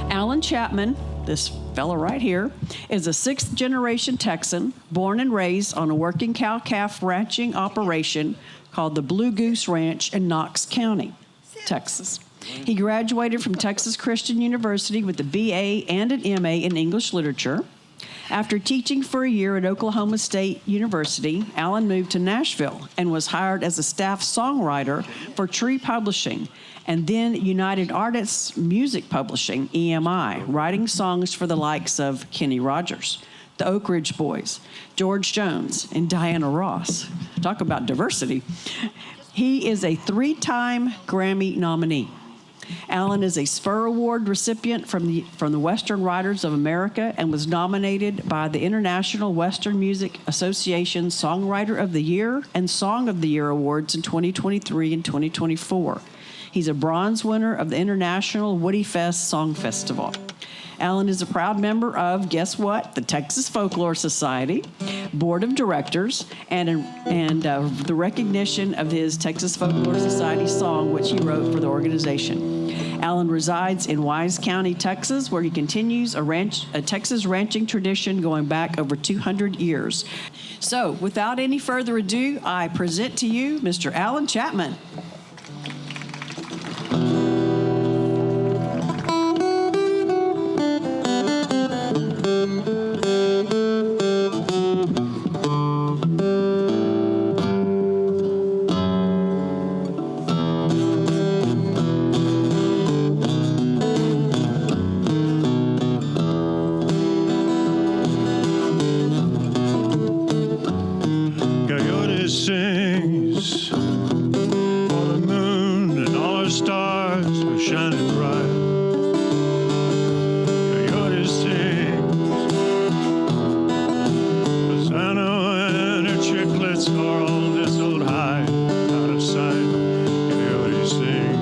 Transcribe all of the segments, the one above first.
Allan Chapman, this fella right here, is a sixth-generation Texan, born and raised on a working cow-calf ranching operation called the Blue Goose Ranch in Knox County, Texas. He graduated from Texas Christian University with a BA and an MA in English Literature. After teaching for a year at Oklahoma State University, Allan moved to Nashville and was hired as a staff songwriter for Tree Publishing and then United Artists Music Publishing, EMI, writing songs for the likes of Kenny Rogers, the Oak Ridge Boys, George Jones, and Diana Ross. Talk about diversity. He is a three-time Grammy nominee. Allan is a Spur Award recipient from the Western Writers of America and was nominated by the International Western Music Association Songwriter of the Year and Song of the Year awards in 2023 and 2024. He's a bronze winner of the International Woody Fest Song Festival. Allan is a proud member of, guess what, the Texas Folklore Society, Board of Directors, and the recognition of his Texas Folklore Society song, which he wrote for the organization. Allan resides in Wise County, Texas, where he continues a Texas ranching tradition going back over 200 years. So, without any further ado, I present to you Mr. Allan Chapman. Coyote sings for the moon and all her stars are shining bright. Coyote sings for Santa and her chicklets are all nestled high out of sight. Coyote sings,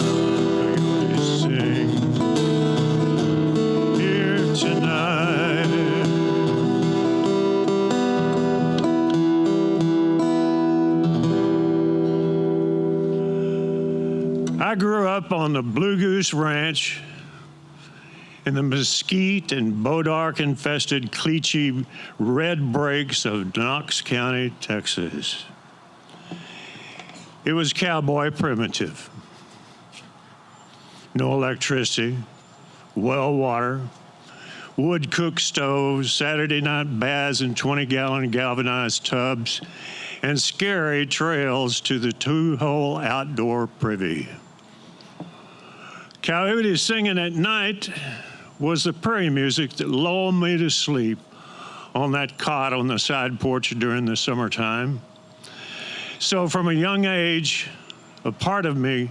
Coyote sings here tonight. I grew up on the Blue Goose Ranch in the mesquite and bodark-infested Cleachy red breaks of Knox County, Texas. It was cowboy primitive. No electricity, well water, wood cook stoves, Saturday night baths in 20-gallon galvanized tubs, and scary trails to the two-hole outdoor privy. Coyote singing at night was the prairie music that lulled me to sleep on that cot on the side porch during the summertime. So from a young age, a part of me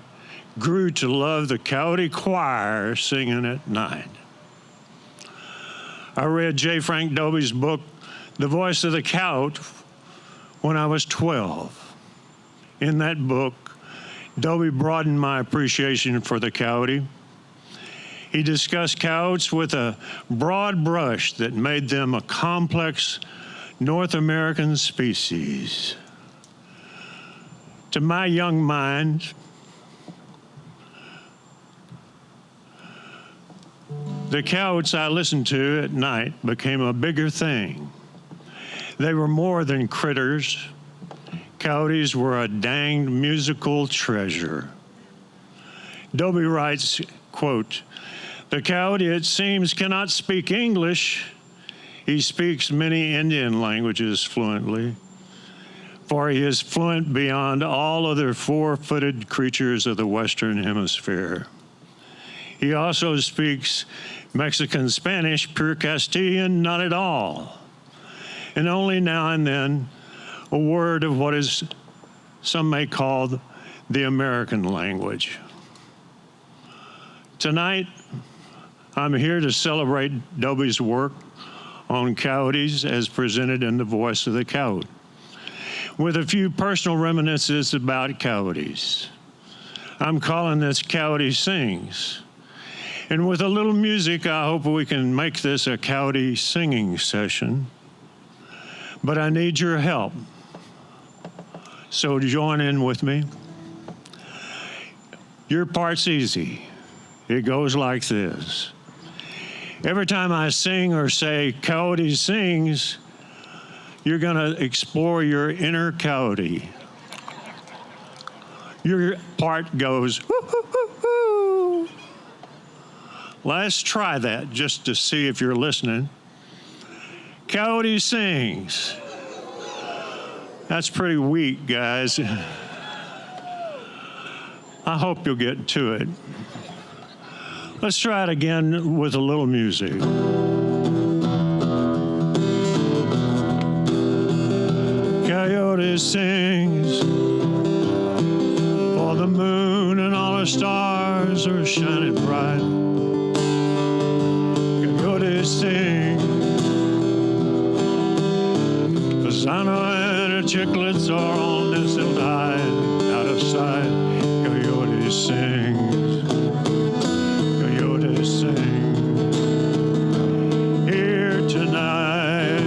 grew to love the Coyote choir singing at night. I read J. Frank Dobie's book, The Voice of the Coyote, when I was 12. In that book, Dobie broadened my appreciation for the coyote. He discussed coyotes with a broad brush that made them a complex North American species. To my young mind, the coyotes I listened to at night became a bigger thing. They were more than critters. Coyotes were a danged musical treasure. Dobie writes, quote, "The coyote, it seems, cannot speak English. He speaks many Indian languages fluently, for he is fluent beyond all other four-footed creatures of the Western Hemisphere. He also speaks Mexican Spanish, pure Castilian, not at all, and only now and then a word of what is some may call the American language." Tonight, I'm here to celebrate Dobie's work on coyotes as presented in The Voice of the Coyote, with a few personal reminiscences about coyotes. I'm calling this Coyote Sings. And with a little music, I hope we can make this a coyote singing session. But I need your help. So join in with me. Your part's easy. It goes like this. Every time I sing or say Coyote sings, you're going to explore your inner coyote. Your part goes, whoo, whoo, whoo, whoo. Let's try that just to see if you're listening. Coyote sings. That's pretty weak, guys. I hope you'll get to it. Let's try it again with a little music. Coyote sings, for the moon and all the stars are shining bright. Coyote sings, Fasano and her chicklets are all nestled high, out of sight. Coyote sings, Coyote sings, here tonight.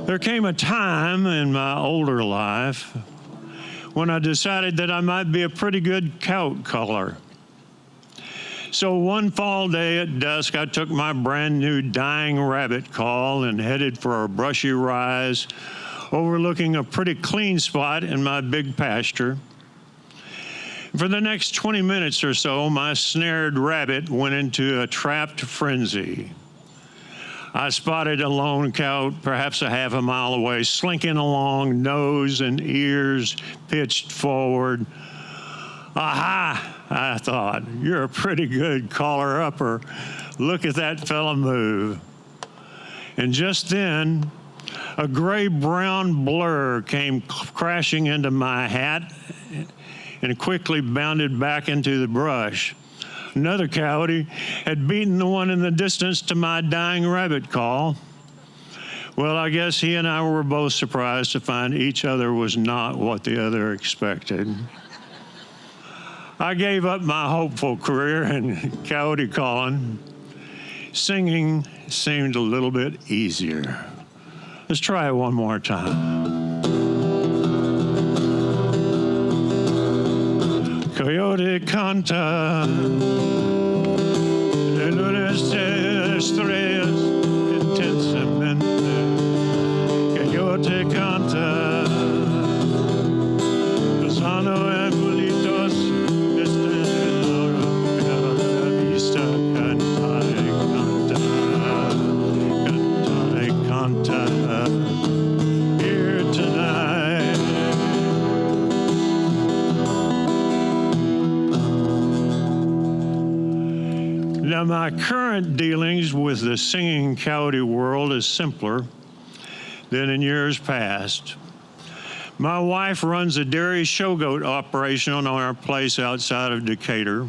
There came a time in my older life when I decided that I might be a pretty good coyote caller. So one fall day at dusk, I took my brand new dying rabbit call and headed for a brushy rise overlooking a pretty clean spot in my big pasture. For the next 20 minutes or so, my snared rabbit went into a trapped frenzy. I spotted a lone coyote perhaps a half a mile away, slinking along, nose and ears pitched forward. Aha, I thought, you're a pretty good caller-upper. Look at that fella move. And just then, a gray-brown blur came crashing into my hat and quickly bounded back into the brush. Another coyote had beaten the one in the distance to my dying rabbit call. Well, I guess he and I were both surprised to find each other was not what the other expected. I gave up my hopeful career in coyote calling. Singing seemed a little bit easier. Let's try it one more time. Coyote canta, de lunes estrellas intensamente. Coyote canta, Fasano and Bulitos, desde la vista canta, here tonight. Now, my current dealings with the singing coyote world is simpler than in years past. My wife runs a dairy show-goat operation on our place outside of Decatur.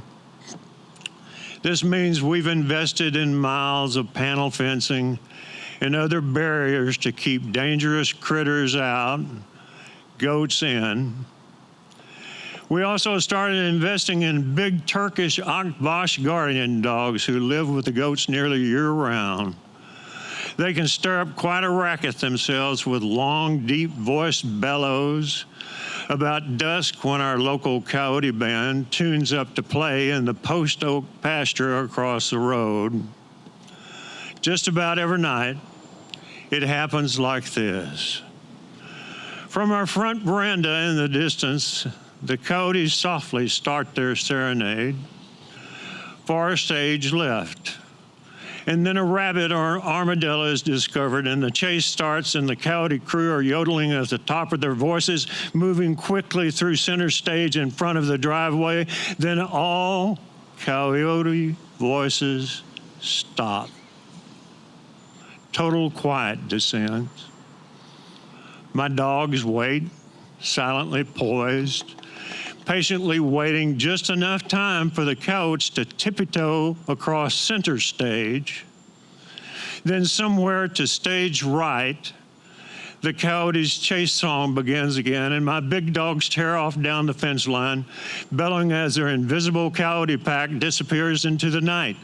This means we've invested in miles of panel fencing and other barriers to keep dangerous critters out, goats in. We also started investing in big Turkish Akbaş guardian dogs who live with the goats nearly year-round. They can stir up quite a racket themselves with long, deep-voiced bellows. About dusk, when our local coyote band tunes up to play in the post oak pasture across the road, just about every night, it happens like this. From our front veranda in the distance, the coyotes softly start their serenade. Far stage left. And then a rabbit or armadillo is discovered, and the chase starts, and the coyote crew are yodeling at the top of their voices, moving quickly through center stage in front of the driveway. Then all coyote voices stop. Total quiet descends. My dogs wait, silently poised, patiently waiting just enough time for the coyotes to tippy-toe across center stage. Then somewhere to stage right, the coyote's chase song begins again, and my big dogs tear off down the fence line, bellowing as their invisible coyote pack disappears into the night.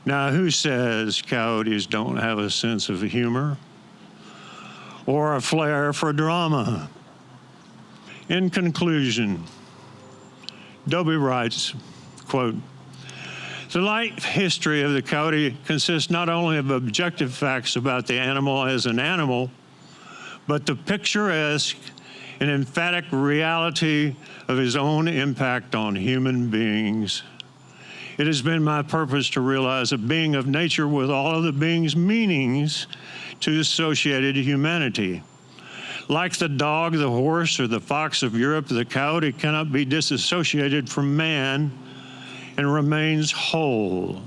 Now, who says coyotes don't have a sense of humor? or a flair for drama. In conclusion, Dobie writes, quote, "The life history of the Coyote consists not only of objective facts about the animal as an animal, but the picturesque and emphatic reality of his own impact on human beings. It has been my purpose to realize a being of nature with all of the being's meanings to associated humanity. Like the dog, the horse, or the fox of Europe, the coyote cannot be disassociated from man and remains whole."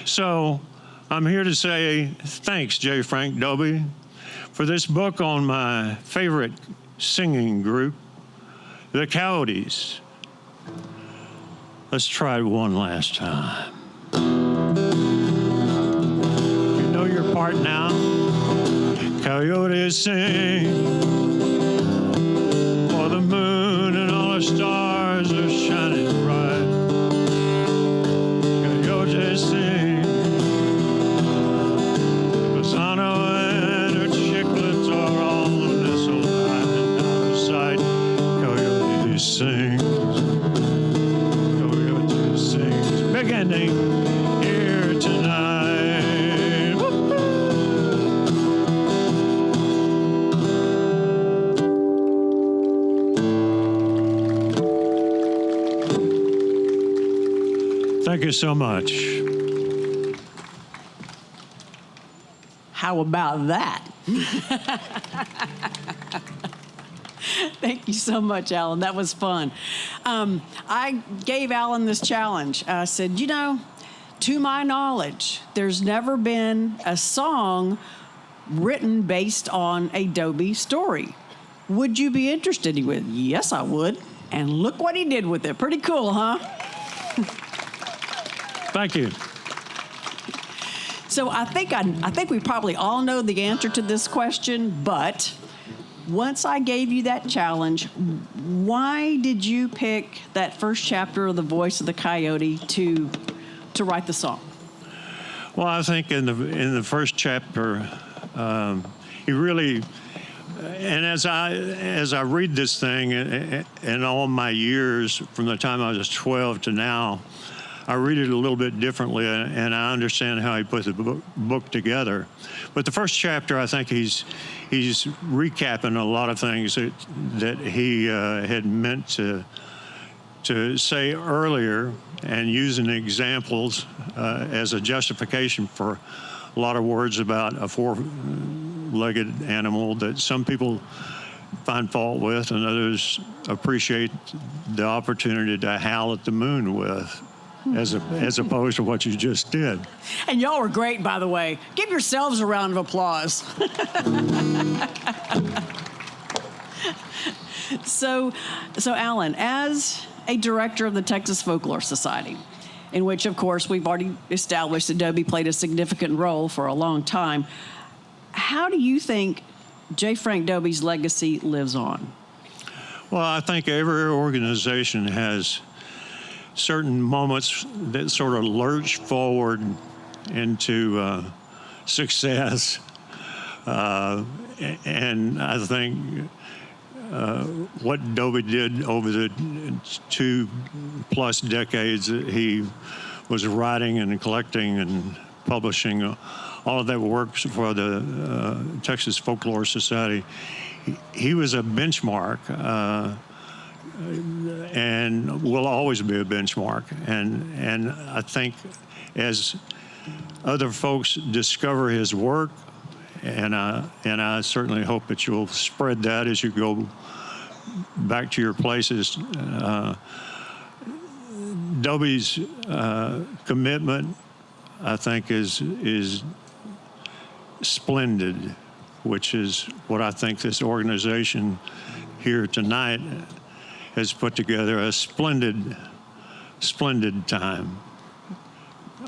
So I'm here to say thanks, J. Frank Dobie, for this book on my favorite singing group, the Coyotes. Let's try it one last time. You know your part now. Coyotes sing, for the moon and all the stars are shining bright. Coyotes sing, the Pisano and her chicklets are all nestled high and out of sight. Coyotes sing. Big ending here tonight. Woo-hoo. Thank you so much. How about that? Thank you so much, Allan. That was fun. I gave Allan this challenge. I said, you know, to my knowledge, there's never been a song written based on a Dobie story. Would you be interested? He went, yes, I would. And look what he did with it. Pretty cool, huh? Thank you. So I think we probably all know the answer to this question, but once I gave you that challenge, why did you pick that first chapter of The Voice of the Coyote to write the song? Well, I think in the first chapter, he really, and as I read this thing, and all my years from the time I was 12 to now, I read it a little bit differently, and I understand how he put the book together. But the first chapter, I think he's recapping a lot of things that he had meant to say earlier, and using examples as a justification for a lot of words about a four-legged animal that some people find fault with, and others appreciate the opportunity to howl at the moon with. As opposed to what you just did. And y'all were great, by the way. Give yourselves a round of applause. So Allan, as a director of the Texas Folklore Society, in which, of course, we've already established that Dobie played a significant role for a long time, how do you think J. Frank Dobie's legacy lives on? Well, I think every organization has certain moments that sort of lurch forward into success. And I think what Dobie did over the 2+ decades that he was writing and collecting and publishing all of that work for the Texas Folklore Society, he was a benchmark. And will always be a benchmark. And I think as other folks discover his work, and I certainly hope that you'll spread that as you go back to your places. Dobie's commitment, I think, is splendid, which is what I think this organization here tonight has put together a splendid time,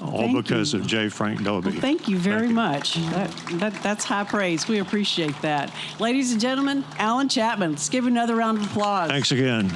all because of J. Frank Dobie. Well, thank you very much. That's high praise. We appreciate that. Ladies and gentlemen, Allan Chapman. Let's give another round of applause. Thanks again.